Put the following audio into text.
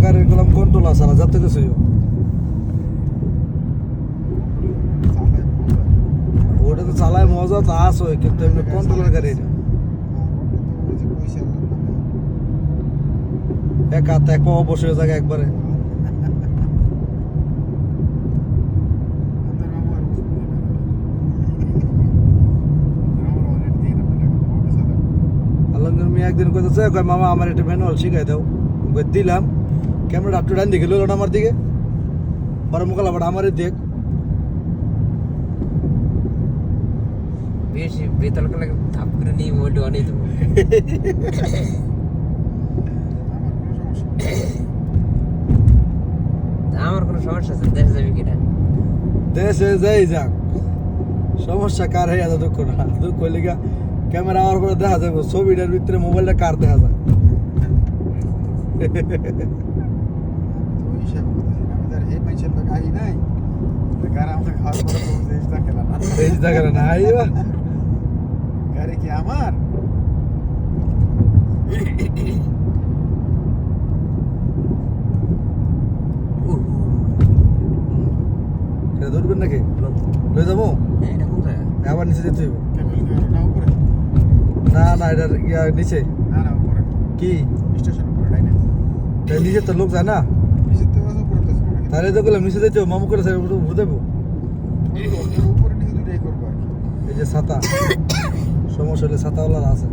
গাড়ির গুলাম কন্ট্রোল আছে না যাতে কিছুই হোক। ওটা তো চালায় মজা তো আছে কিন্তু এমনি কন্ট্রোলের গাড়ি এটা এক হাতে এক পাও বসে জায়গা একবারে আলমগীর মিয়া একদিন কইতেছে কয় মামা আমার একটা ম্যানুয়াল শিখাই দাও কই দিলাম ক্যামেরা আপটু ডান দিকে লইল আমার দিকে পরে মুখাল আবার আমারই দেখ বেশি বেতাল করে থাপ করে নিয়ে মোবাইলটা অনেক দেবো আমার কোনো সমস্যা আছে দেশে যাবি কিনা দেশে যাই যাক সমস্যা কার হয়ে আছে দুঃখ না দুঃখ হইলে গা ক্যামেরা আমার পরে দেখা যাবে ছবিটার ভিতরে মোবাইলটা কার দেখা যায় গাড়ি কি আমার সেটা ধরবেন নাকি লয়ে যাবো এটা কোন জায়গা আবার নিচে যেতে হইব না উপরে না না এটা ইয়া নিচে না না উপরে কি স্টেশন উপরে ডাইনে তাই নিচে তো লোক যায় না নিচে তো উপরে তো তাহলে তো গেলাম নিচে যেতে মামু করে ঘুরে দেবো উপরে নিচে দুটাই করবো আর কি এই যে ছাতা সমস্যা হলে ছাতাওয়ালা আছে